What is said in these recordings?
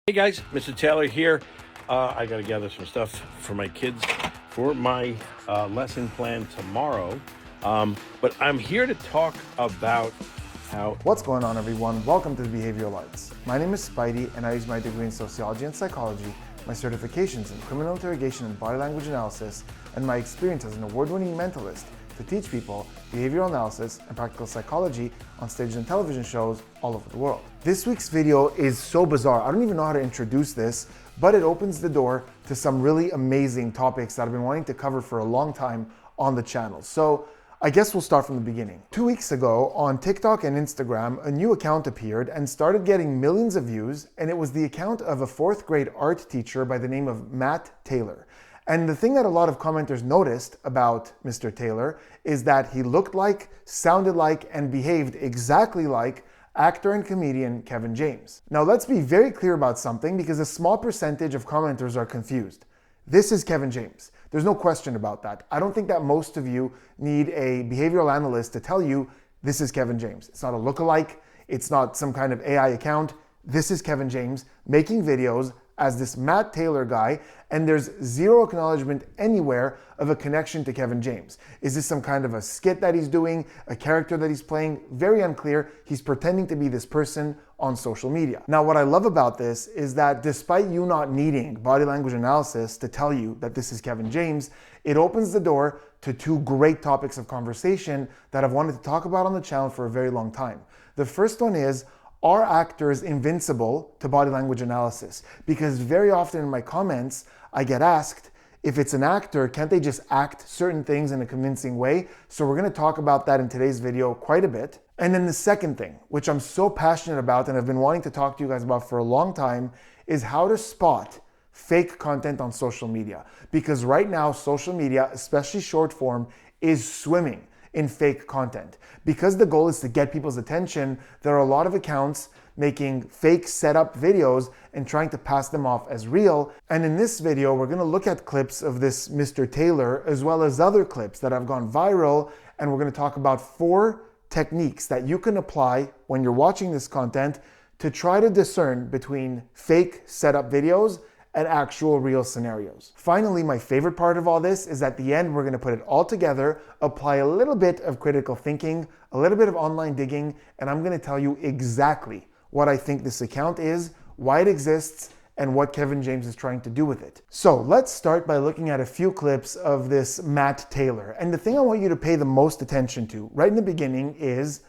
Hey guys, Mr. Taylor here. I got to gather some stuff for my kids for my lesson plan tomorrow. But I'm here to talk about how... What's going on, everyone? Welcome to the Behavioral Arts. My name is Spidey, and I use my degree in sociology and psychology, my certifications in criminal interrogation and body language analysis, and my experience as an award-winning mentalist to teach people behavioral analysis and practical psychology on stage and television shows all over the world. This week's video is so bizarre. I don't even know how to introduce this, but it opens the door to some really amazing topics that I've been wanting to cover for a long time on the channel. So I guess we'll start from the beginning. 2 weeks ago on TikTok and Instagram, a new account appeared and started getting millions of views, and it was the account of a 4th grade art teacher by the name of Matt Taylor. And the thing that a lot of commenters noticed about Mr. Taylor is that he looked like, sounded like, and behaved exactly like actor and comedian Kevin James. Now let's be very clear about something, because a small percentage of commenters are confused. This is Kevin James. There's no question about that. I don't think that most of you need a behavioral analyst to tell you this is Kevin James. It's not a lookalike. It's not some kind of AI account. This is Kevin James making videos as this Matt Taylor guy, and there's zero acknowledgement anywhere of a connection to Kevin James. Is this some kind of a skit that he's doing, a character that he's playing? Very unclear. He's pretending to be this person on social media. Now, what I love about this is that despite you not needing body language analysis to tell you that this is Kevin James, it opens the door to 2 great topics of conversation that I've wanted to talk about on the channel for a very long time. The first one is, are actors invincible to body language analysis? Because very often in my comments, I get asked, if it's an actor, can't they just act certain things in a convincing way? So we're gonna talk about that in today's video quite a bit. And then the second thing, which I'm so passionate about and I've been wanting to talk to you guys about for a long time, is how to spot fake content on social media. Because right now, social media, especially short form, is swimming in fake content. Because the goal is to get people's attention, there are a lot of accounts making fake setup videos and trying to pass them off as real. And in this video, we're gonna look at clips of this Mr. Taylor, as well as other clips that have gone viral. And we're gonna talk about 4 techniques that you can apply when you're watching this content to try to discern between fake setup videos and actual real scenarios. Finally, my favorite part of all this is at the end, we're gonna put it all together, apply a little bit of critical thinking, a little bit of online digging, and I'm gonna tell you exactly what I think this account is, why it exists, and what Kevin James is trying to do with it. So let's start by looking at a few clips of this Matt Taylor. And the thing I want you to pay the most attention to right in the beginning is,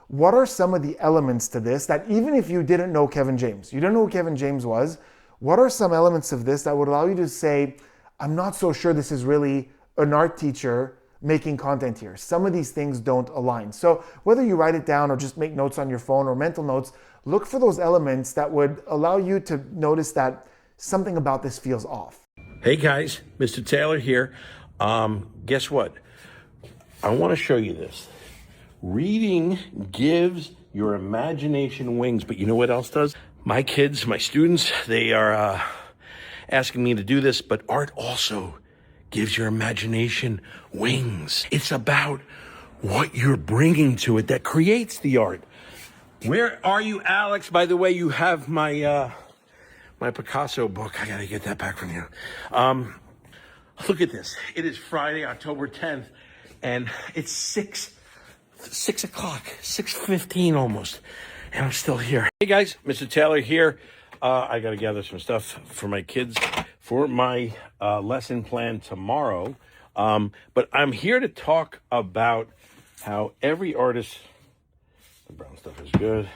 what are some of the elements to this that even if you didn't know Kevin James, you don't know who Kevin James was, what are some elements of this that would allow you to say, I'm not so sure this is really an art teacher making content here. Some of these things don't align. So whether you write it down or just make notes on your phone or mental notes, look for those elements that would allow you to notice that something about this feels off. Hey guys, Mr. Taylor here. Guess what? I want to show you this. Reading gives your imagination wings, but you know what else does? My kids, my students, they are asking me to do this, but art also gives your imagination wings. It's about what you're bringing to it that creates the art. Where are you, Alex? By the way, you have my my Picasso book. I gotta get that back from you. Look at this. It is Friday, October 10th, and it's 6 o'clock, 6:15 almost. And I'm still here. Hey guys, Mr. Taylor here. I got to gather some stuff for my kids for my lesson plan tomorrow. But I'm here to talk about how every artist, the brown stuff is good,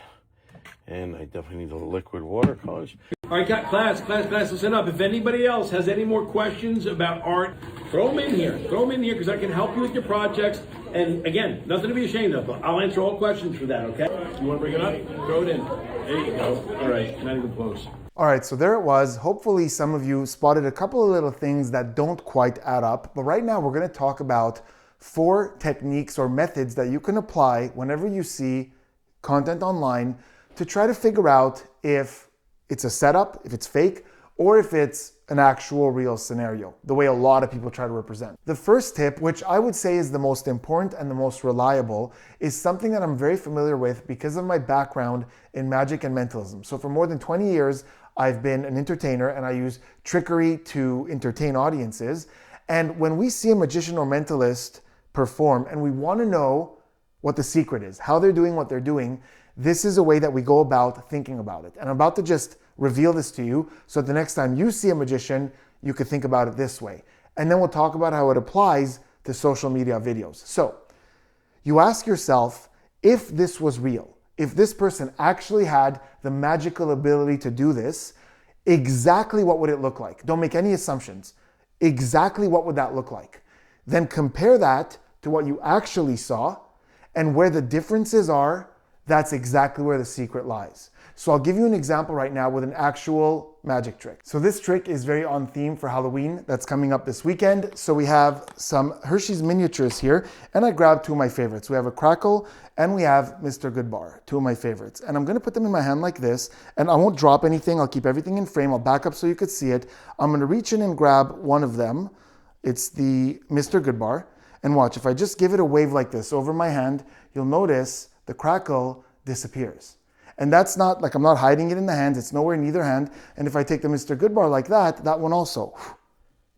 and I definitely need the liquid watercolors. All right, class, listen up. If anybody else has any more questions about art, throw them in here. Throw them in here because I can help you with your projects. And again, nothing to be ashamed of. I'll answer all questions for that, okay? You want to bring it up? Throw it in. There you go. All right, not even close. All right, so there it was. Hopefully some of you spotted a couple of little things that don't quite add up. But right now we're gonna talk about 4 techniques or methods that you can apply whenever you see content online to try to figure out if it's a setup, if it's fake, or if it's an actual real scenario, the way a lot of people try to represent. The first tip, which I would say is the most important and the most reliable, is something that I'm very familiar with because of my background in magic and mentalism. So for more than 20 years, I've been an entertainer, and I use trickery to entertain audiences. And when we see a magician or mentalist perform and we want to know what the secret is, how they're doing what they're doing, this is a way that we go about thinking about it. And I'm about to just reveal this to you so that the next time you see a magician, you could think about it this way. And then we'll talk about how it applies to social media videos. So you ask yourself, if this was real, if this person actually had the magical ability to do this, exactly what would it look like? Don't make any assumptions. Exactly what would that look like? Then compare that to what you actually saw, and where the differences are, that's exactly where the secret lies. So I'll give you an example right now with an actual magic trick. So this trick is very on theme for Halloween that's coming up this weekend. So we have some Hershey's miniatures here, and I grabbed two of my favorites. We have a Crackle and we have Mr. Goodbar, two of my favorites. And I'm gonna put them in my hand like this, and I won't drop anything. I'll keep everything in frame. I'll back up so you could see it. I'm gonna reach in and grab one of them. It's the Mr. Goodbar. And watch, if I just give it a wave like this over my hand, you'll notice the Crackle disappears. And that's not like I'm not hiding it in the hands, it's nowhere in either hand. And if I take the Mr. Goodbar like that, that one also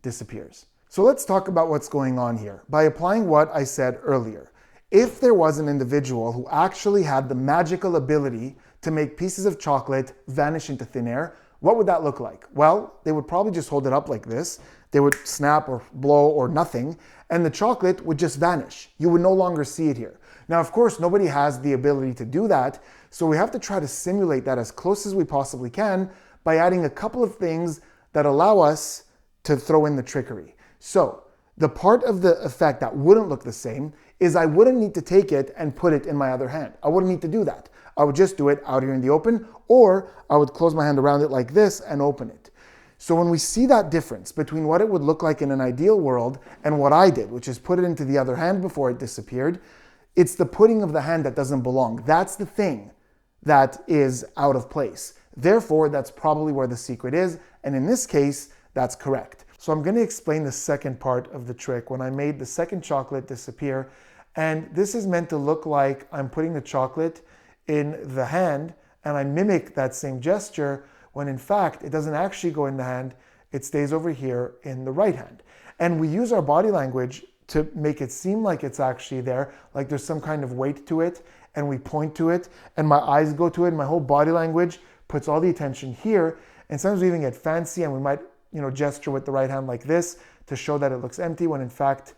disappears. So let's talk about what's going on here by applying what I said earlier. If there was an individual who actually had the magical ability to make pieces of chocolate vanish into thin air, what would that look like? Well, they would probably just hold it up like this. They would snap or blow or nothing, and the chocolate would just vanish. You would no longer see it here. Now, of course, nobody has the ability to do that, so we have to try to simulate that as close as we possibly can by adding a couple of things that allow us to throw in the trickery. So the part of the effect that wouldn't look the same is I wouldn't need to take it and put it in my other hand. I wouldn't need to do that. I would just do it out here in the open, or I would close my hand around it like this and open it. So when we see that difference between what it would look like in an ideal world and what I did, which is put it into the other hand before it disappeared, it's the putting of the hand that doesn't belong. That's the thing that is out of place. Therefore, that's probably where the secret is. And in this case, that's correct. So I'm going to explain the second part of the trick when I made the second chocolate disappear. And this is meant to look like I'm putting the chocolate in the hand and I mimic that same gesture, when in fact, it doesn't actually go in the hand, it stays over here in the right hand. And we use our body language to make it seem like it's actually there, like there's some kind of weight to it, and we point to it, and my eyes go to it, and my whole body language puts all the attention here. And sometimes we even get fancy, and we might, gesture with the right hand like this to show that it looks empty, when in fact,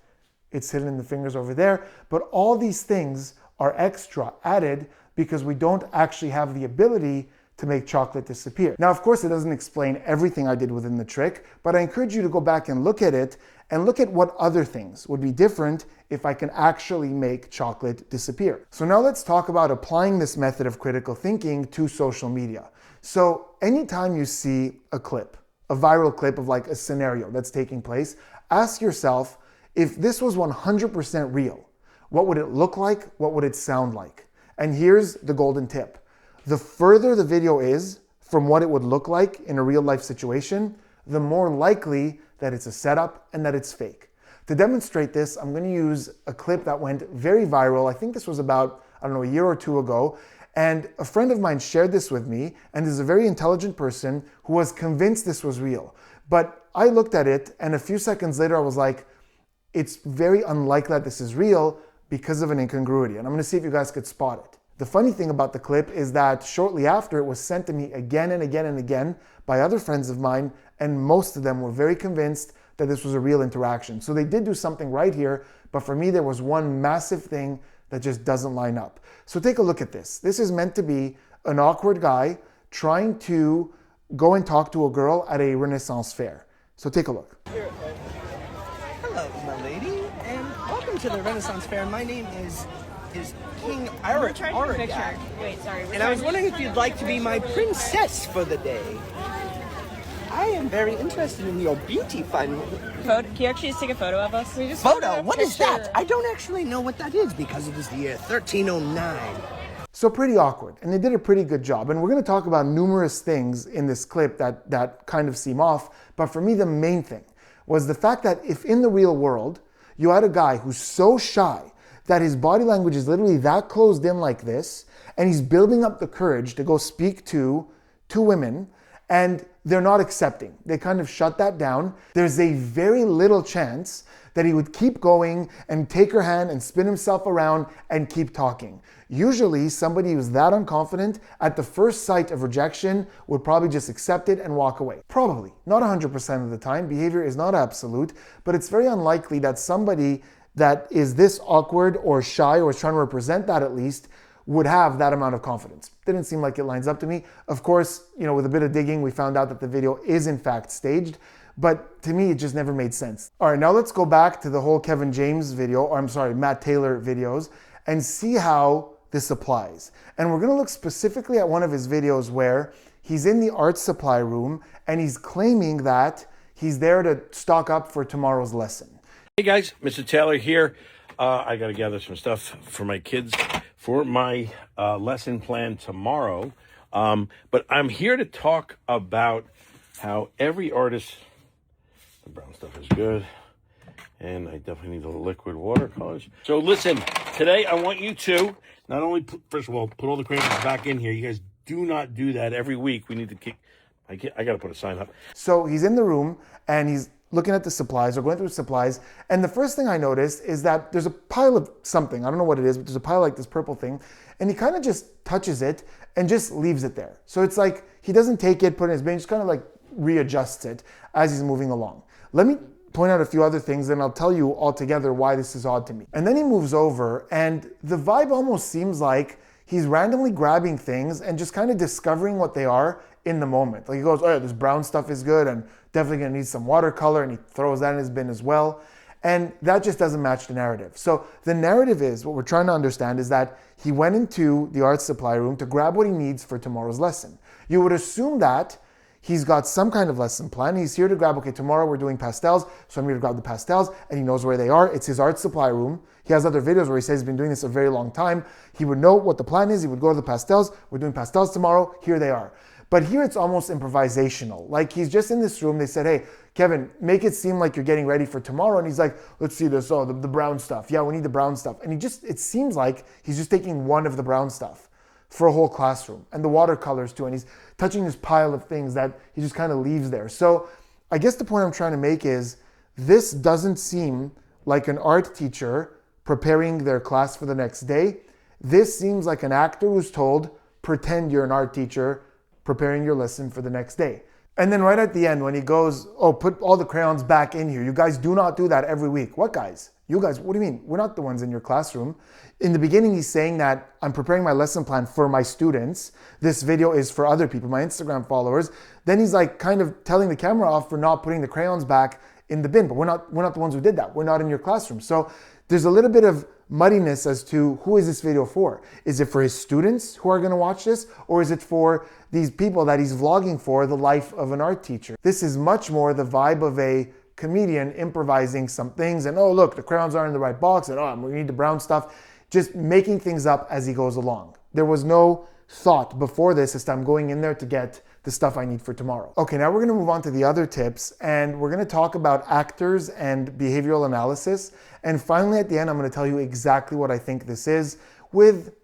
it's hidden in the fingers over there. But all these things are extra, added, because we don't actually have the ability to make chocolate disappear. Now, of course, it doesn't explain everything I did within the trick, but I encourage you to go back and look at it and look at what other things would be different if I can actually make chocolate disappear. So now let's talk about applying this method of critical thinking to social media. So anytime you see a clip, a viral clip of like a scenario that's taking place, ask yourself, if this was 100% real, what would it look like? What would it sound like? And here's the golden tip. The further the video is from what it would look like in a real life situation, the more likely that it's a setup and that it's fake. To demonstrate this, I'm going to use a clip that went very viral. I think this was about, a year or two ago. And a friend of mine shared this with me, and is a very intelligent person who was convinced this was real. But I looked at it, and a few seconds later, I was like, it's very unlikely that this is real because of an incongruity. And I'm going to see if you guys could spot it. The funny thing about the clip is that shortly after, it was sent to me again and again and again by other friends of mine, and most of them were very convinced that this was a real interaction. So they did do something right here, but for me, there was one massive thing that just doesn't line up. So take a look at this. This is meant to be an awkward guy trying to go and talk to a girl at a Renaissance fair. So take a look. Hello, my lady, and welcome to the Renaissance Fair. My name is King Aragag. Wait, sorry. And I was wondering if you'd like to be my princess for the day. I am very interested in your beauty fund. Can you actually just take a photo of us? Photo? What is that? I don't actually know what that is because it is the year 1309. So pretty awkward, and they did a pretty good job. And we're going to talk about numerous things in this clip that kind of seem off. But for me, the main thing was the fact that if in the real world, you had a guy who's so shy that his body language is literally that closed in like this, and he's building up the courage to go speak to two women, and they're not accepting. They kind of shut that down. There's a very little chance that he would keep going and take her hand and spin himself around and keep talking. Usually, somebody who's that unconfident at the first sight of rejection would probably just accept it and walk away. Probably, not 100% of the time. Behavior is not absolute, but it's very unlikely that somebody that is this awkward or shy or is trying to represent that at least would have that amount of confidence. Didn't seem like it lines up to me. Of course, with a bit of digging, we found out that the video is in fact staged, but to me, it just never made sense. All right, now let's go back to the whole Kevin James video, or I'm sorry, Matt Taylor videos, and see how this applies. And we're gonna look specifically at one of his videos where he's in the art supply room and he's claiming that he's there to stock up for tomorrow's lesson. Hey guys, Mr. Taylor here. I got to gather some stuff for my kids for my lesson plan tomorrow. But I'm here to talk about how every artist, the brown stuff is good, and I definitely need a liquid watercolors. So listen, today I want you to not only, first of all, put all the crayons back in here. You guys do not do that every week. We need to kick, I got to put a sign up. So he's in the room and he's looking at the supplies or going through supplies. And the first thing I noticed is that there's a pile of something. I don't know what it is, but there's a pile like this purple thing. And he kind of just touches it and just leaves it there. So it's like he doesn't take it, put it in his bin, just kind of like readjusts it as he's moving along. Let me point out a few other things and I'll tell you altogether why this is odd to me. And then he moves over and the vibe almost seems like he's randomly grabbing things and just kind of discovering what they are in the moment. Like he goes, oh yeah, this brown stuff is good and definitely gonna need some watercolor, and he throws that in his bin as well. And that just doesn't match the narrative. So the narrative is, what we're trying to understand is that he went into the art supply room to grab what he needs for tomorrow's lesson. You would assume that he's got some kind of lesson plan. He's here to grab, okay, tomorrow we're doing pastels, so I'm here to grab the pastels, and he knows where they are. It's his art supply room. He has other videos where he says he's been doing this a very long time. He would know what the plan is. He would go to the pastels. We're doing pastels tomorrow. Here they are. But here it's almost improvisational. Like he's just in this room. They said, hey, Kevin, make it seem like you're getting ready for tomorrow. And he's like, let's see this. Oh, the brown stuff. Yeah, we need the brown stuff. And it seems like he's just taking one of the brown stuff for a whole classroom, and the watercolors too. And he's touching this pile of things that he just kind of leaves there. So I guess the point I'm trying to make is this doesn't seem like an art teacher preparing their class for the next day. This seems like an actor who's told, pretend you're an art teacher preparing your lesson for the next day. And then right at the end when he goes, oh, put all the crayons back in here. You guys do not do that every week. What guys? You guys, what do you mean? We're not the ones in your classroom. In the beginning, he's saying that I'm preparing my lesson plan for my students. This video is for other people, my Instagram followers. Then he's like kind of telling the camera off for not putting the crayons back in the bin, but we're not the ones who did that. We're not in your classroom. So there's a little bit of muddiness as to who is this video for. Is it for his students who are going to watch this, or is it for these people that he's vlogging for, the life of an art teacher? This is much more the vibe of a comedian improvising some things and, oh, look, the crayons are in the right box and, oh, we need the brown stuff. Just making things up as he goes along. There was no thought before this as to I'm going in there to get the stuff I need for tomorrow. Okay, now we're gonna move on to the other tips, and we're gonna talk about actors and behavioral analysis. And finally, at the end, I'm gonna tell you exactly what I think this is with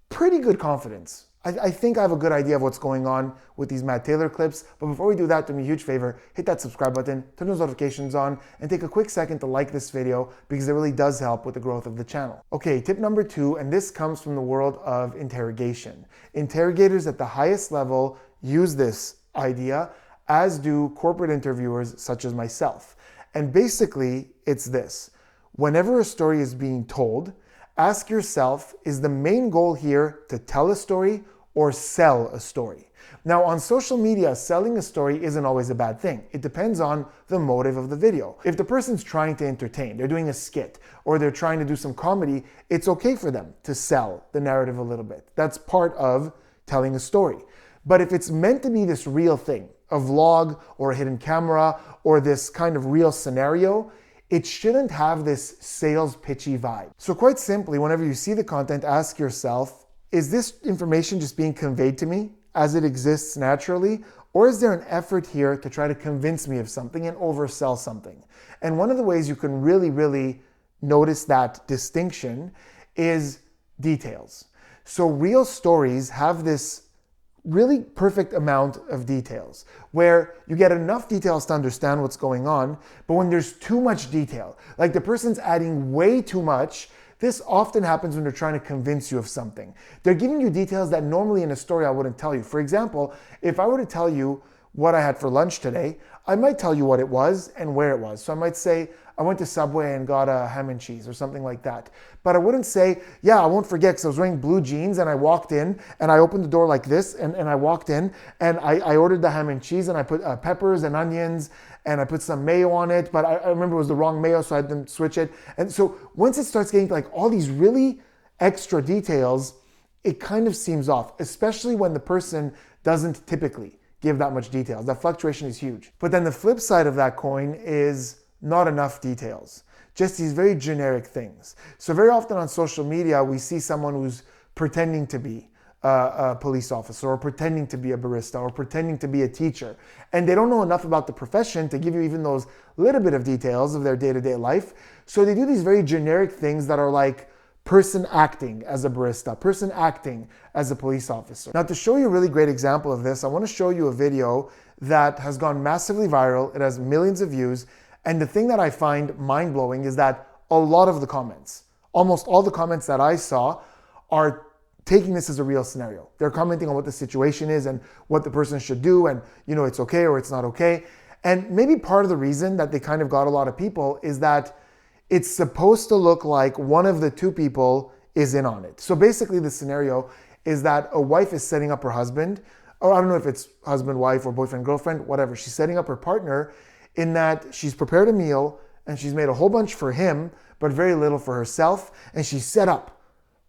pretty good confidence. I think I have a good idea of what's going on with these Matt Taylor clips, but before we do that, do me a huge favor, hit that subscribe button, turn those notifications on, and take a quick second to like this video because it really does help with the growth of the channel. Okay, tip number 2, and this comes from the world of interrogation. Interrogators at the highest level use this idea, as do corporate interviewers such as myself. And basically, it's this. Whenever a story is being told, ask yourself, is the main goal here to tell a story or sell a story? Now, on social media, selling a story isn't always a bad thing. It depends on the motive of the video. If the person's trying to entertain, they're doing a skit, or they're trying to do some comedy, it's okay for them to sell the narrative a little bit. That's part of telling a story. But if it's meant to be this real thing, a vlog or a hidden camera or this kind of real scenario, it shouldn't have this sales pitchy vibe. So quite simply, whenever you see the content, ask yourself, is this information just being conveyed to me as it exists naturally? Or is there an effort here to try to convince me of something and oversell something? And one of the ways you can really notice that distinction is details. So real stories have this really perfect amount of details where you get enough details to understand what's going on, but when there's too much detail, like the person's adding way too much, this often happens when they're trying to convince you of something. They're giving you details that normally in a story I wouldn't tell you. For example, if I were to tell you what I had for lunch today, I might tell you what it was and where it was. So I might say, I went to Subway and got a ham and cheese or something like that. But I wouldn't say, yeah, I won't forget because I was wearing blue jeans and I walked in and I opened the door like this and I walked in and I ordered the ham and cheese and I put peppers and onions and I put some mayo on it, but I remember it was the wrong mayo, so I had to switch it. And so once it starts getting like all these really extra details, it kind of seems off, especially when the person doesn't typically give that much details. That fluctuation is huge. But then the flip side of that coin is not enough details. Just these very generic things. So very often on social media, we see someone who's pretending to be a police officer or pretending to be a barista or pretending to be a teacher. And they don't know enough about the profession to give you even those little bit of details of their day-to-day life. So they do these very generic things that are like person acting as a barista, person acting as a police officer. Now, to show you a really great example of this, I want to show you a video that has gone massively viral. It has millions of views. And the thing that I find mind-blowing is that a lot of the comments, almost all the comments that I saw, are taking this as a real scenario. They're commenting on what the situation is and what the person should do and, it's okay or it's not okay. And maybe part of the reason that they kind of got a lot of people is that it's supposed to look like one of the two people is in on it. So basically the scenario is that a wife is setting up her husband, or I don't know if it's husband, wife, or boyfriend, girlfriend, whatever. She's setting up her partner in that she's prepared a meal and she's made a whole bunch for him, but very little for herself. And she's set up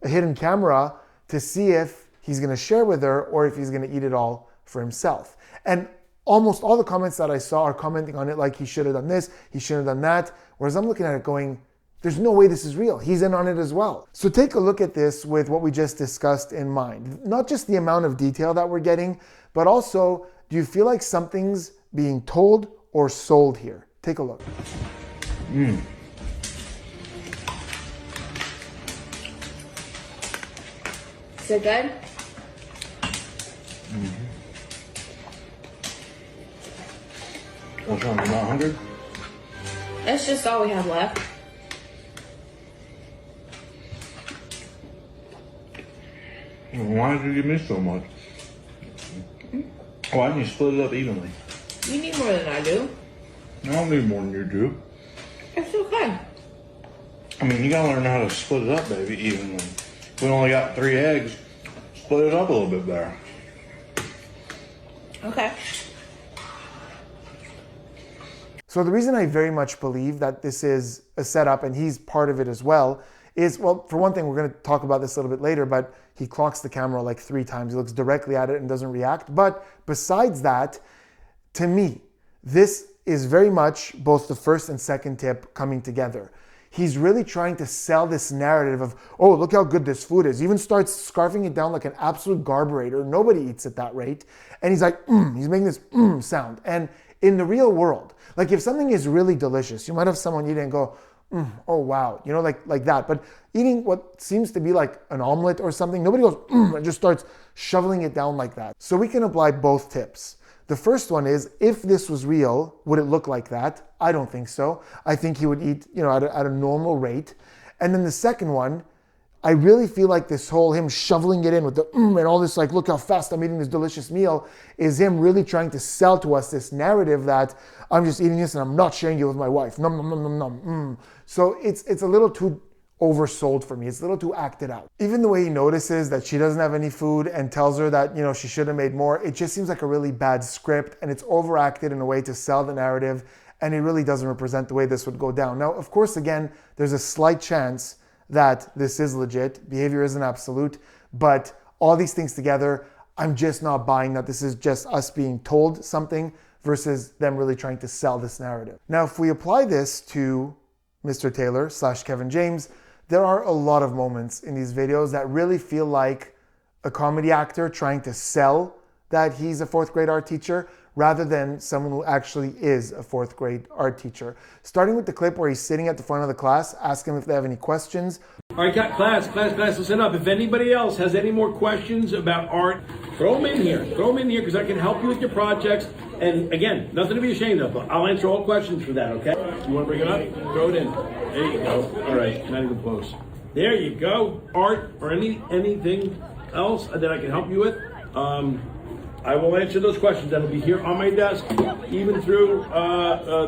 a hidden camera to see if he's gonna share with her or if he's gonna eat it all for himself. And almost all the comments that I saw are commenting on it like he should have done this, he should have done that. Whereas I'm looking at it going, there's no way this is real. He's in on it as well. So take a look at this with what we just discussed in mind. Not just the amount of detail that we're getting, but also, do you feel like something's being told or sold here? Take a look. Is it good? What's wrong? You're not hungry? That's just all we have left. Why did you give me so much? Why didn't you split it up evenly? You need more than I do. I don't need more than you do. It's okay. I mean, you gotta learn how to split it up, baby, evenly. We only got 3 eggs. Split it up a little bit better. Okay. So the reason I very much believe that this is a setup and he's part of it as well is, well, for one thing, we're going to talk about this a little bit later, but he clocks the camera like 3 times. He looks directly at it and doesn't react. But besides that, to me, this is very much both the first and second tip coming together. He's really trying to sell this narrative of, oh, look how good this food is. He even starts scarfing it down like an absolute carburetor. Nobody eats at that rate. And he's like, he's making this sound. And in the real world, like if something is really delicious, you might have someone eat it and go, oh wow, like that. But eating what seems to be like an omelet or something, nobody goes, and just starts shoveling it down like that. So we can apply both tips. The first one is, if this was real, would it look like that? I don't think so. I think he would eat, at a normal rate. And then the second one, I really feel like this whole him shoveling it in with the and all this, like, look how fast I'm eating this delicious meal, is him really trying to sell to us this narrative that I'm just eating this and I'm not sharing it with my wife. Nom, nom, nom, nom, nom. So it's a little too oversold for me. It's a little too acted out. Even the way he notices that she doesn't have any food and tells her that, she should have made more, it just seems like a really bad script and it's overacted in a way to sell the narrative, and it really doesn't represent the way this would go down. Now, of course, again, there's a slight chance that this is legit. Behavior isn't absolute, but all these things together, I'm just not buying that this is just us being told something versus them really trying to sell this narrative. Now, if we apply this to Mr. Taylor / Kevin James, there are a lot of moments in these videos that really feel like a comedy actor trying to sell that he's a 4th grade art teacher, rather than someone who actually is a fourth grade art teacher. Starting with the clip where he's sitting at the front of the class, ask him if they have any questions. All right, class, listen up. If anybody else has any more questions about art, throw them in here. Throw them in here because I can help you with your projects. And again, nothing to be ashamed of. I'll answer all questions for that, okay? You want to bring it up? Throw it in. There you go. All right, not even close. There you go. Art or anything else that I can help you with. I will answer those questions. That'll be here on my desk, even through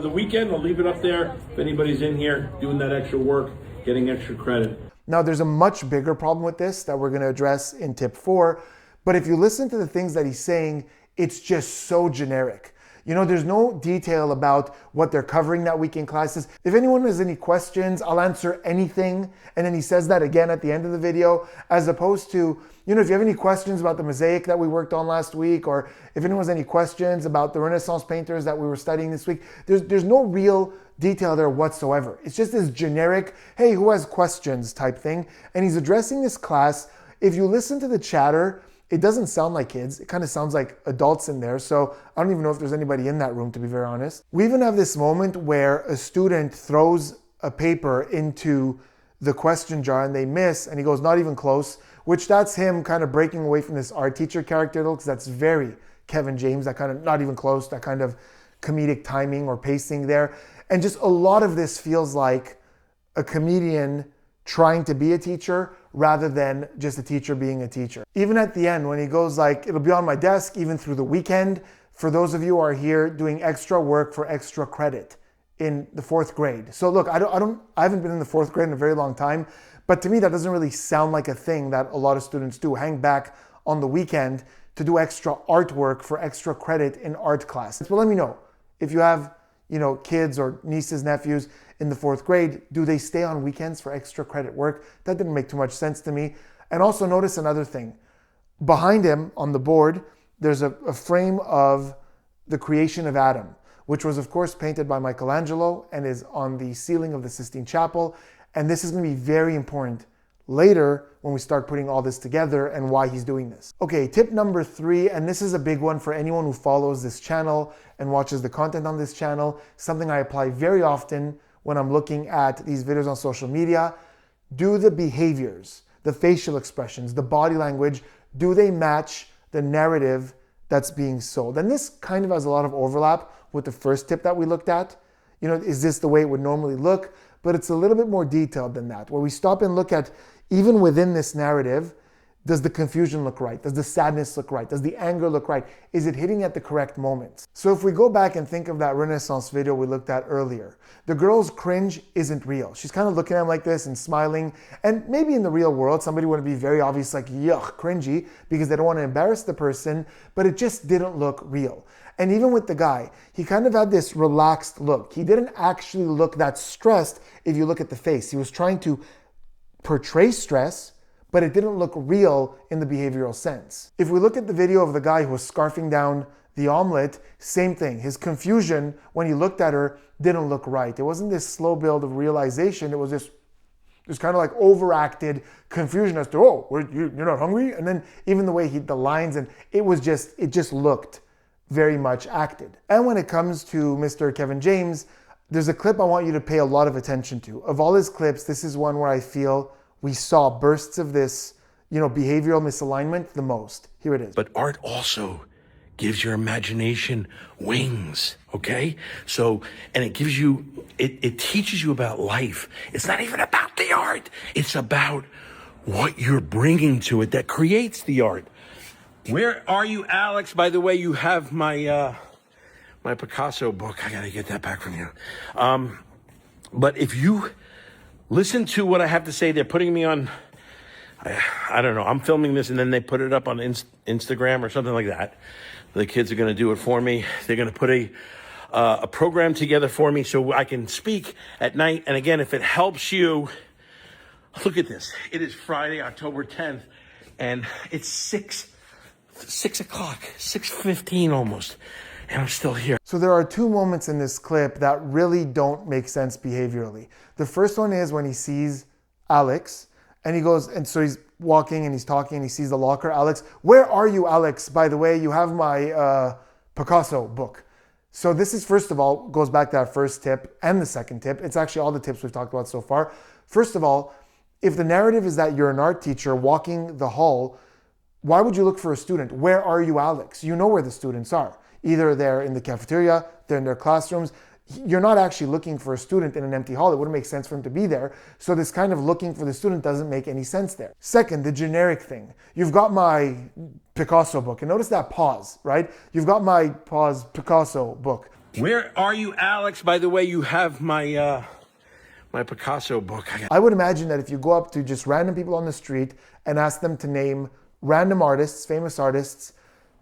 the weekend. I'll leave it up there if anybody's in here doing that extra work, getting extra credit. Now, there's a much bigger problem with this that we're going to address in tip 4. But if you listen to the things that he's saying, it's just so generic. You know, there's no detail about what they're covering that week in classes. If anyone has any questions, I'll answer anything. And then he says that again at the end of the video, as opposed to, you know, if you have any questions about the mosaic that we worked on last week, or if anyone has any questions about the Renaissance painters that we were studying this week, there's no real detail there whatsoever. It's just this generic, hey, who has questions type thing. And he's addressing this class. If you listen to the chatter, it doesn't sound like kids. It kind of sounds like adults in there. So I don't even know if there's anybody in that room, to be very honest. We even have this moment where a student throws a paper into the question jar and they miss, and he goes, not even close, which that's him kind of breaking away from this art teacher character, because that's very Kevin James, that kind of not even close, that kind of comedic timing or pacing there. And just a lot of this feels like a comedian trying to be a teacher rather than just a teacher being a teacher. Even at the end when he goes like, it'll be on my desk even through the weekend, for those of you who are here doing extra work for extra credit in the 4th grade. So look, I haven't been in the 4th grade in a very long time, but to me that doesn't really sound like a thing that a lot of students do, hang back on the weekend to do extra artwork for extra credit in art class. So let me know if you have, you know, kids or nieces, nephews in the 4th grade, do they stay on weekends for extra credit work? That didn't make too much sense to me. And also notice another thing. Behind him on the board, there's a frame of the creation of Adam, which was of course painted by Michelangelo and is on the ceiling of the Sistine Chapel. And this is going to be very important later when we start putting all this together and why he's doing this. Okay, tip number 3, and this is a big one for anyone who follows this channel and watches the content on this channel, something I apply very often when I'm looking at these videos on social media. Do the behaviors, the facial expressions, the body language, do they match the narrative that's being sold? And this kind of has a lot of overlap with the first tip that we looked at. You know, is this the way it would normally look? But it's a little bit more detailed than that, where we stop and look at, even within this narrative, does the confusion look right? Does the sadness look right? Does the anger look right? Is it hitting at the correct moments? So if we go back and think of that Renaissance video we looked at earlier, the girl's cringe isn't real. She's kind of looking at him like this and smiling. And maybe in the real world, somebody would be very obvious, like, yuck, cringy, because they don't want to embarrass the person, but it just didn't look real. And even with the guy, he kind of had this relaxed look. He didn't actually look that stressed if you look at the face. He was trying to portray stress, but it didn't look real in the behavioral sense. If we look at the video of the guy who was scarfing down the omelet, same thing. His confusion when he looked at her didn't look right. It wasn't this slow build of realization. It was this kind of like overacted confusion as to, oh, you're not hungry? And then even the way the lines, and it just looked very much acted. And when it comes to Mr. Kevin James, there's a clip I want you to pay a lot of attention to. Of all his clips, this is one where I feel we saw bursts of this, you know, behavioral misalignment the most. Here it is. But art also gives your imagination wings, okay? So, and it gives you, it teaches you about life. It's not even about the art. It's about what you're bringing to it that creates the art. Where are you, Alex? By the way, you have my my Picasso book. I gotta get that back from you. But if you listen to what I have to say, they're putting me on, I don't know, I'm filming this and then they put it up on Instagram or something like that. The kids are gonna do it for me. They're gonna put a program together for me so I can speak at night. And again, if it helps you, look at this. It is Friday, October 10th, and it's 6 o'clock, 6:15 almost, and I'm still here. So there are 2 moments in this clip that really don't make sense behaviorally. The first one is when he sees Alex, and he goes, and so he's walking and he's talking and he sees the locker. Alex, where are you, Alex? By the way, you have my Picasso book. So this is, first of all, goes back to that first tip and the second tip. It's actually all the tips we've talked about so far. First of all, if the narrative is that you're an art teacher walking the hall, why would you look for a student? Where are you, Alex? You know where the students are. Either they're in the cafeteria, they're in their classrooms. You're not actually looking for a student in an empty hall. It wouldn't make sense for him to be there. So this kind of looking for the student doesn't make any sense there. Second, the generic thing. You've got my Picasso book. And notice that pause, right? You've got my pause Picasso book. Where are you, Alex? By the way, you have my my Picasso book. I would imagine that if you go up to just random people on the street and ask them to name random artists, famous artists,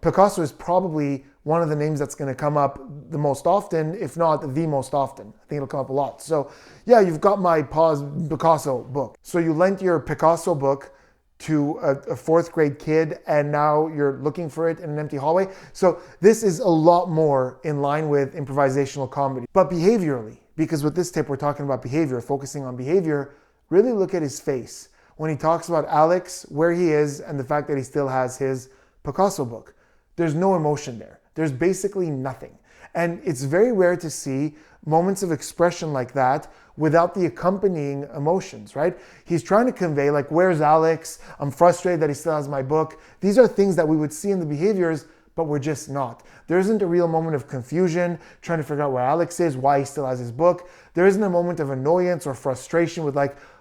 Picasso is probably one of the names that's going to come up the most often, if not the most often. I think it'll come up a lot. So yeah, you've got my Picasso book. So you lent your Picasso book to a fourth grade kid and now you're looking for it in an empty hallway. So this is a lot more in line with improvisational comedy, but behaviorally, because with this tip, we're talking about behavior, focusing on behavior. Really look at his face when he talks about Alex, where he is, and the fact that he still has his Picasso book. There's no emotion there. There's basically nothing. And it's very rare to see moments of expression like that without the accompanying emotions, right? He's trying to convey, like, where's Alex? I'm frustrated that he still has my book. These are things that we would see in the behaviors, but we're just not. There isn't a real moment of confusion, trying to figure out where Alex is, why he still has his book. There isn't a moment of annoyance or frustration with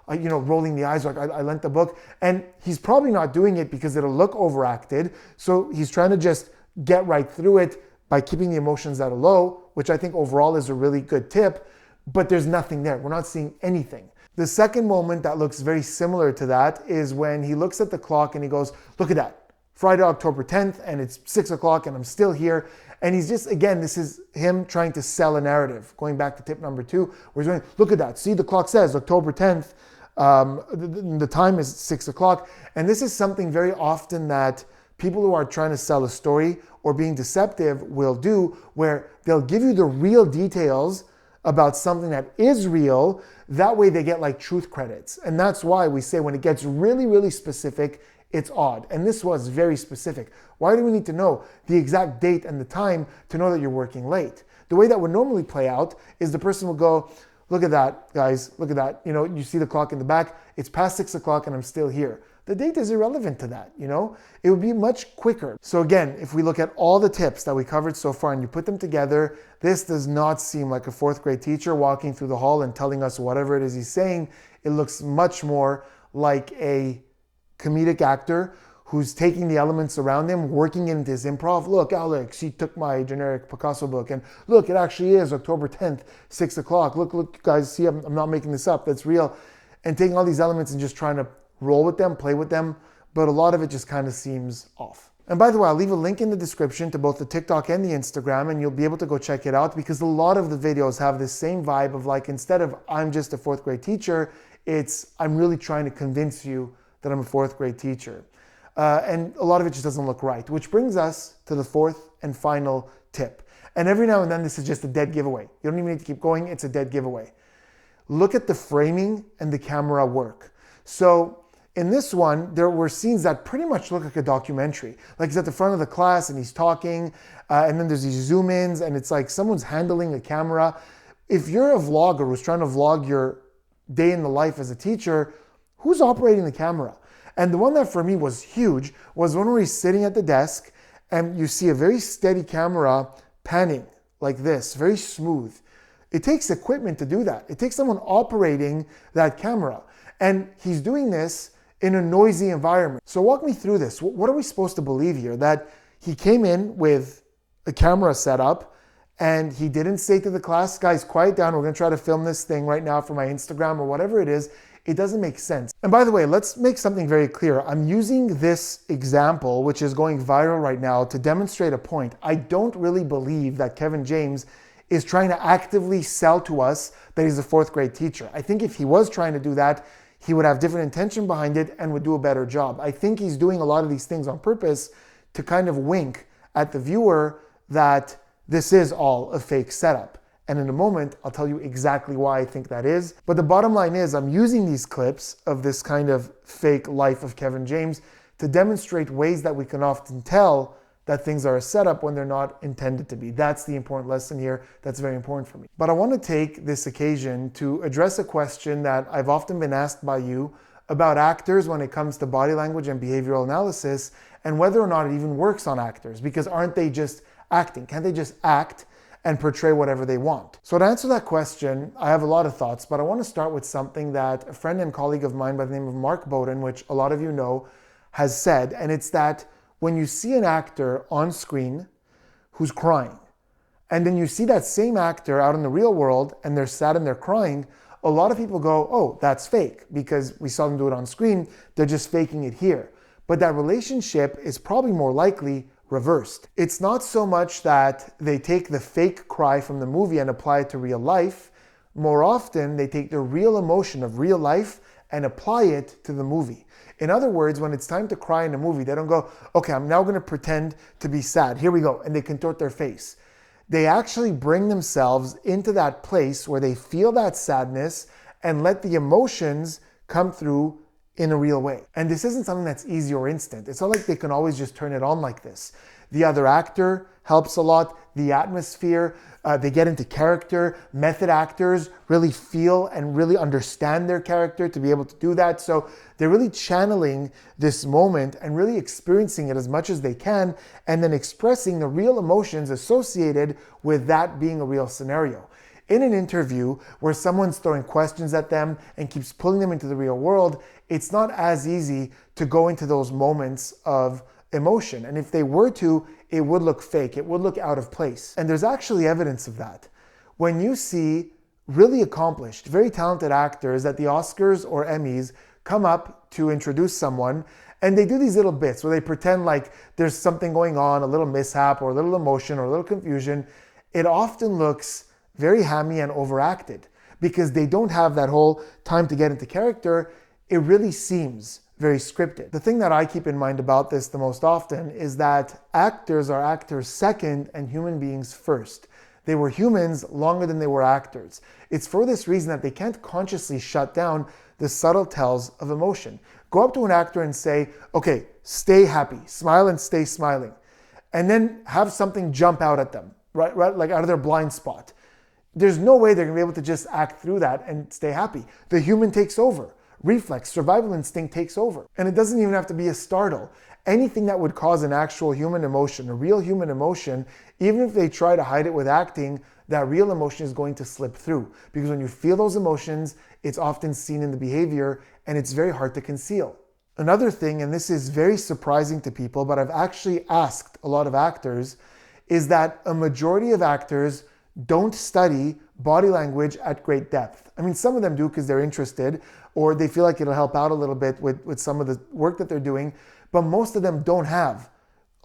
rolling the eyes, like I lent the book. And he's probably not doing it because it'll look overacted. So he's trying to just get right through it by keeping the emotions at a low, which I think overall is a really good tip, but there's nothing there. We're not seeing anything. The second moment that looks very similar to that is when he looks at the clock and he goes, look at that. Friday, October 10th, and it's 6 o'clock and I'm still here. And he's just, again, this is him trying to sell a narrative. Going back to tip number 2, where he's going, look at that. See, the clock says October 10th. The time is 6 o'clock. And this is something very often that people who are trying to sell a story or being deceptive will do, where they'll give you the real details about something that is real. That way they get like truth credits. And that's why we say when it gets really, really specific, it's odd. And this was very specific. Why do we need to know the exact date and the time to know that you're working late? The way that would normally play out is the person will go, look at that, guys, look at that. You know, you see the clock in the back, it's past 6 o'clock and I'm still here. The date is irrelevant to that, you know? It would be much quicker. So again, if we look at all the tips that we covered so far and you put them together, this does not seem like a fourth grade teacher walking through the hall and telling us whatever it is he's saying. It looks much more like a comedic actor who's taking the elements around him, working into his improv. Look, Alex, he took my generic Picasso book, and look, it actually is October 10th, 6 o'clock. Look, guys, see, I'm not making this up, that's real. And taking all these elements and just trying to roll with them, play with them, but a lot of it just kind of seems off. And by the way, I'll leave a link in the description to both the TikTok and the Instagram, and you'll be able to go check it out, because a lot of the videos have this same vibe of like, instead of I'm just a fourth grade teacher, it's I'm really trying to convince you that I'm a fourth grade teacher. And a lot of it just doesn't look right, which brings us to the fourth and final tip. And every now and then, this is just a dead giveaway. You don't even need to keep going. It's a dead giveaway. Look at the framing and the camera work. So in this one, there were scenes that pretty much look like a documentary. Like he's at the front of the class and he's talking, and then there's these zoom ins and it's like someone's handling a camera. If you're a vlogger who's trying to vlog your day in the life as a teacher, who's operating the camera? And the one that for me was huge was one where he's sitting at the desk and you see a very steady camera panning like this, very smooth. It takes equipment to do that. It takes someone operating that camera. And he's doing this in a noisy environment. So walk me through this. What are we supposed to believe here? That he came in with a camera set up and he didn't say to the class, guys, quiet down. We're going to try to film this thing right now for my Instagram or whatever it is. It doesn't make sense. And by the way, let's make something very clear. I'm using this example, which is going viral right now, to demonstrate a point. I don't really believe that Kevin James is trying to actively sell to us that he's a fourth grade teacher. I think if he was trying to do that, he would have different intention behind it and would do a better job. I think he's doing a lot of these things on purpose to kind of wink at the viewer that this is all a fake setup. And in a moment, I'll tell you exactly why I think that is. But the bottom line is I'm using these clips of this kind of fake life of Kevin James to demonstrate ways that we can often tell that things are a setup when they're not intended to be. That's the important lesson here. That's very important for me. But I want to take this occasion to address a question that I've often been asked by you about actors when it comes to body language and behavioral analysis, and whether or not it even works on actors, because aren't they just acting? Can't they just act and portray whatever they want? So to answer that question, I have a lot of thoughts, but I want to start with something that a friend and colleague of mine by the name of Mark Bowden, which a lot of you know, has said, and it's that when you see an actor on screen who's crying, and then you see that same actor out in the real world and they're sad and they're crying, a lot of people go, oh, that's fake, because we saw them do it on screen, they're just faking it here. But that relationship is probably more likely reversed. It's not so much that they take the fake cry from the movie and apply it to real life. More often, they take the real emotion of real life and apply it to the movie. In other words, when it's time to cry in a movie, they don't go, okay, I'm now going to pretend to be sad. Here we go. And they contort their face. They actually bring themselves into that place where they feel that sadness and let the emotions come through in a real way. And this isn't something that's easy or instant. It's not like they can always just turn it on like this. The other actor helps a lot. The atmosphere, they get into character. Method actors really feel and really understand their character to be able to do that. So they're really channeling this moment and really experiencing it as much as they can, and then expressing the real emotions associated with that being a real scenario. In an interview where someone's throwing questions at them and keeps pulling them into the real world, it's not as easy to go into those moments of emotion. And if they were to, it would look fake. It would look out of place. And there's actually evidence of that. When you see really accomplished, very talented actors at the Oscars or Emmys come up to introduce someone, and they do these little bits where they pretend like there's something going on, a little mishap or a little emotion or a little confusion, it often looks very hammy and overacted because they don't have that whole time to get into character. It really seems very scripted. The thing that I keep in mind about this the most often is that actors are actors second and human beings first. They were humans longer than they were actors. It's for this reason that they can't consciously shut down the subtle tells of emotion. Go up to an actor and say, okay, stay happy, smile and stay smiling. And then have something jump out at them, right, like out of their blind spot. There's no way they're gonna be able to just act through that and stay happy. The human takes over. Reflex, survival instinct takes over. And it doesn't even have to be a startle. Anything that would cause an actual human emotion, a real human emotion, even if they try to hide it with acting, that real emotion is going to slip through. Because when you feel those emotions, it's often seen in the behavior and it's very hard to conceal. Another thing, and this is very surprising to people, but I've actually asked a lot of actors, is that a majority of actors don't study body language at great depth. I mean, some of them do because they're interested or they feel like it'll help out a little bit with some of the work that they're doing, but most of them don't have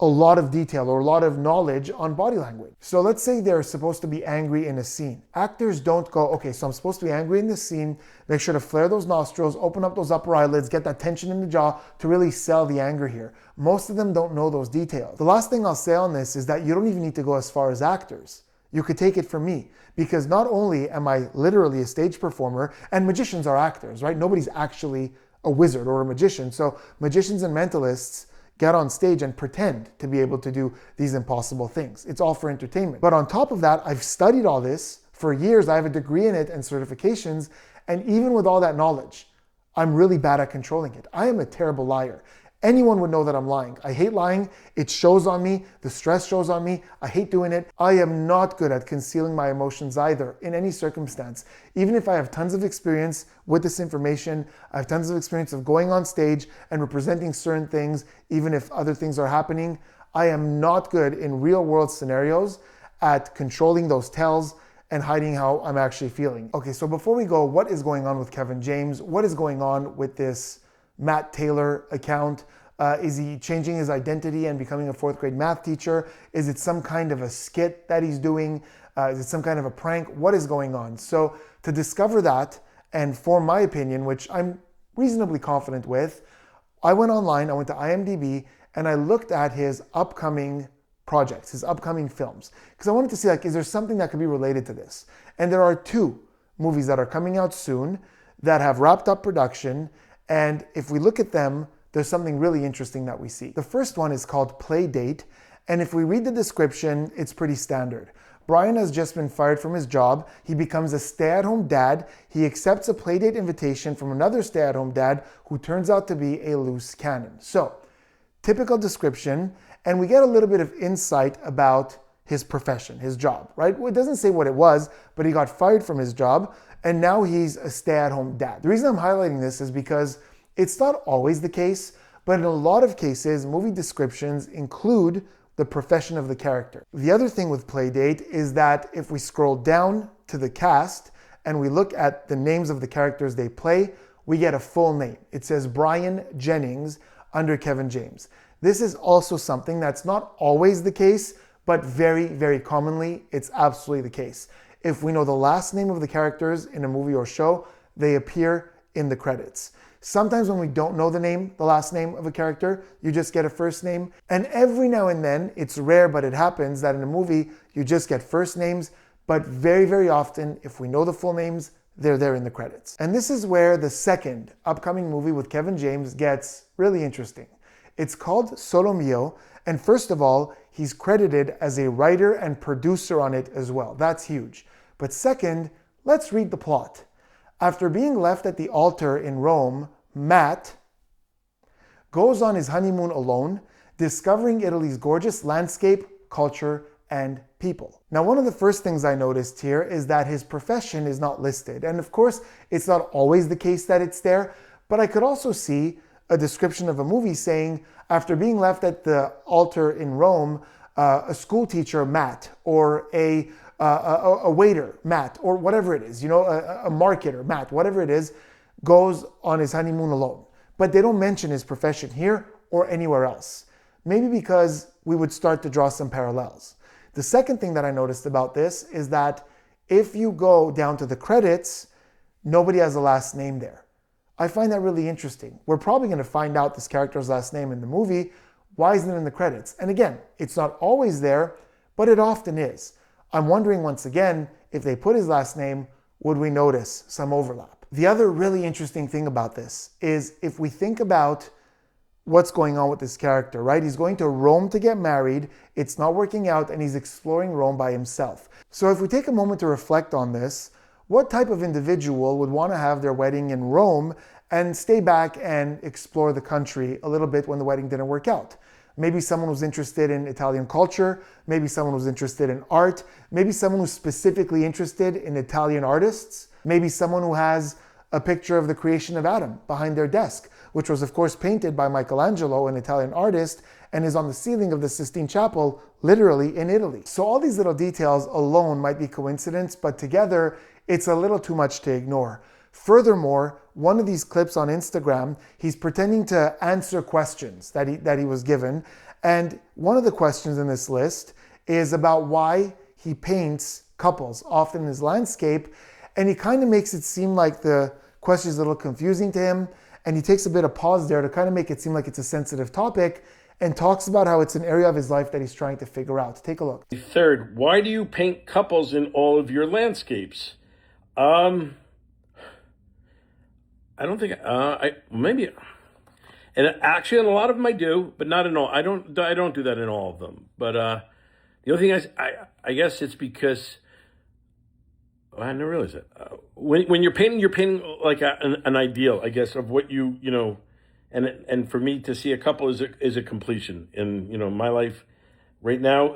a lot of detail or a lot of knowledge on body language. So let's say they're supposed to be angry in a scene. Actors don't go, okay, so I'm supposed to be angry in this scene, make sure to flare those nostrils, open up those upper eyelids, get that tension in the jaw to really sell the anger here. Most of them don't know those details. The last thing I'll say on this is that you don't even need to go as far as actors. You could take it from me, because not only am I literally a stage performer, and magicians are actors, right? Nobody's actually a wizard or a magician. So magicians and mentalists get on stage and pretend to be able to do these impossible things. It's all for entertainment. But on top of that, I've studied all this for years. I have a degree in it and certifications. And even with all that knowledge, I'm really bad at controlling it. I am a terrible liar. Anyone would know that I'm lying. I hate lying. It shows on me. The stress shows on me. I hate doing it. I am not good at concealing my emotions either in any circumstance. Even if I have tons of experience with this information, I have tons of experience of going on stage and representing certain things, even if other things are happening, I am not good in real world scenarios at controlling those tells and hiding how I'm actually feeling. Okay, so before we go, what is going on with Kevin James? What is going on with this Matt Taylor account? Is he changing his identity and becoming a fourth grade math teacher? Is it some kind of a skit that he's doing? Is it some kind of a prank? What is going on? So to discover that and form my opinion, which I'm reasonably confident with, I went online, I went to IMDb, and I looked at his upcoming projects, his upcoming films. Because I wanted to see, like, is there something that could be related to this? And there are 2 movies that are coming out soon that have wrapped up production. And if we look at them, there's something really interesting that we see. The first one is called Play Date, And if we read the description, it's pretty standard. Brian has just been fired from his job. He becomes a stay-at-home dad. He accepts a playdate invitation from another stay-at-home dad who turns out to be a loose cannon. So, typical description, and we get a little bit of insight about his profession, his job, right? Well, it doesn't say what it was, but he got fired from his job, and now he's a stay-at-home dad. The reason I'm highlighting this is because it's not always the case, but in a lot of cases, movie descriptions include the profession of the character. The other thing with Playdate is that if we scroll down to the cast and we look at the names of the characters they play, we get a full name. It says Brian Jennings under Kevin James. This is also something that's not always the case, but very, very commonly, it's absolutely the case. If we know the last name of the characters in a movie or show, they appear in the credits. Sometimes when we don't know the last name of a character, you just get a first name. And every now and then, it's rare, but it happens that in a movie, you just get first names. But very, very often, if we know the full names, they're there in the credits. And this is where the second upcoming movie with Kevin James gets really interesting. It's called Solo Mio. And first of all, he's credited as a writer and producer on it as well. That's huge. But second, let's read the plot. After being left at the altar in Rome, Matt goes on his honeymoon alone, discovering Italy's gorgeous landscape, culture, and people. Now, one of the first things I noticed here is that his profession is not listed. And of course, it's not always the case that it's there, but I could also see a description of a movie saying, after being left at the altar in Rome, a school teacher, Matt, or a waiter, Matt, or whatever it is, a marketer, Matt, whatever it is, goes on his honeymoon alone. But they don't mention his profession here or anywhere else. Maybe because we would start to draw some parallels. The second thing that I noticed about this is that if you go down to the credits, nobody has a last name there. I find that really interesting. We're probably going to find out this character's last name in the movie. Why isn't it in the credits? And again, it's not always there, but it often is. I'm wondering once again, if they put his last name, would we notice some overlap? The other really interesting thing about this is if we think about what's going on with this character, right? He's going to Rome to get married, it's not working out, and he's exploring Rome by himself. So if we take a moment to reflect on this, what type of individual would want to have their wedding in Rome and stay back and explore the country a little bit when the wedding didn't work out? Maybe someone who's interested in Italian culture, maybe someone who's interested in art, maybe someone who's specifically interested in Italian artists, maybe someone who has a picture of the creation of Adam behind their desk, which was of course painted by Michelangelo, an Italian artist, and is on the ceiling of the Sistine Chapel, literally in Italy. So all these little details alone might be coincidence, but together it's a little too much to ignore. Furthermore, one of these clips on Instagram, he's pretending to answer questions that he was given. And one of the questions in this list is about why he paints couples, often in his landscape. And he kind of makes it seem like the question is a little confusing to him. And he takes a bit of pause there to kind of make it seem like it's a sensitive topic and talks about how it's an area of his life that he's trying to figure out. Take a look. Third, why do you paint couples in all of your landscapes? I don't think maybe, and actually, in a lot of them I do, but not in all. I don't do that in all of them. But the other thing is, I guess it's because I never realized it. When you're painting like an ideal, I guess, of what you know, and for me to see a couple is a completion in my life right now.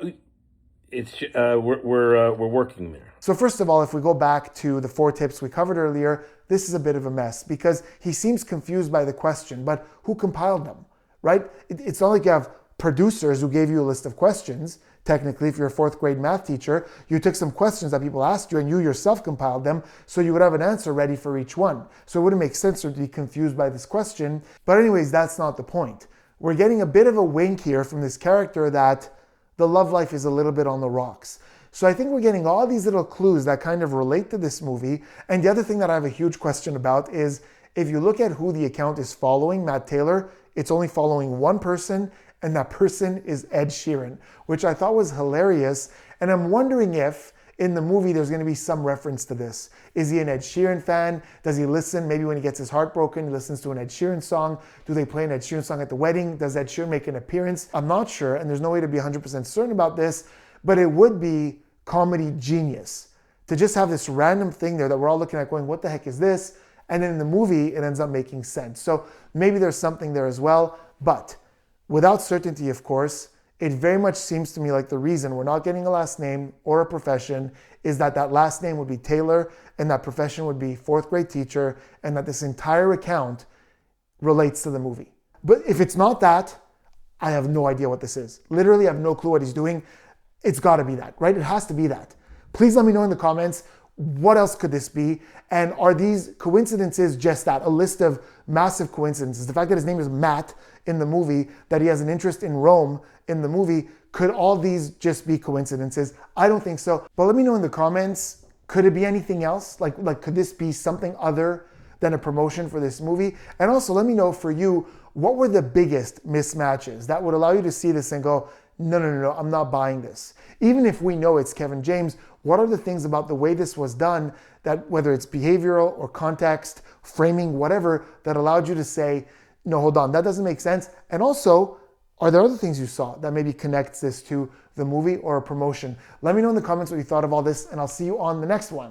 It's we're working there. So first of all, if we go back to the 4 tips we covered earlier, this is a bit of a mess because he seems confused by the question, but who compiled them, right? It's not like you have producers who gave you a list of questions. Technically, if you're a 4th grade math teacher, you took some questions that people asked you and you yourself compiled them so you would have an answer ready for each one. So it wouldn't make sense to be confused by this question. But anyways, that's not the point. We're getting a bit of a wink here from this character that the love life is a little bit on the rocks. So I think we're getting all these little clues that kind of relate to this movie. And the other thing that I have a huge question about is if you look at who the account is following, Matt Taylor, it's only following one person, and that person is Ed Sheeran, which I thought was hilarious. And I'm wondering if in the movie, there's going to be some reference to this. Is he an Ed Sheeran fan? Does he listen? Maybe when he gets his heart broken, he listens to an Ed Sheeran song. Do they play an Ed Sheeran song at the wedding? Does Ed Sheeran make an appearance? I'm not sure, and there's no way to be 100% certain about this, but it would be comedy genius to just have this random thing there that we're all looking at going, what the heck is this? And then in the movie, it ends up making sense. So maybe there's something there as well, but without certainty, of course, it very much seems to me like the reason we're not getting a last name or a profession is that that last name would be Taylor and that profession would be fourth grade teacher, and that this entire account relates to the movie. But if it's not that, I have no idea what this is. Literally, I have no clue what he's doing. It's got to be that, right? It has to be that. Please let me know in the comments, what else could this be? And are these coincidences just that? A list of massive coincidences. The fact that his name is Matt in the movie, that he has an interest in Rome in the movie, could all these just be coincidences? I don't think so. But let me know in the comments, could it be anything else? Like could this be something other than a promotion for this movie? And also let me know for you, what were the biggest mismatches that would allow you to see this and go, no, I'm not buying this. Even if we know it's Kevin James, what are the things about the way this was done that, whether it's behavioral or context, framing, whatever, that allowed you to say, no, hold on, that doesn't make sense? And also, are there other things you saw that maybe connects this to the movie or a promotion? Let me know in the comments what you thought of all this, and I'll see you on the next one.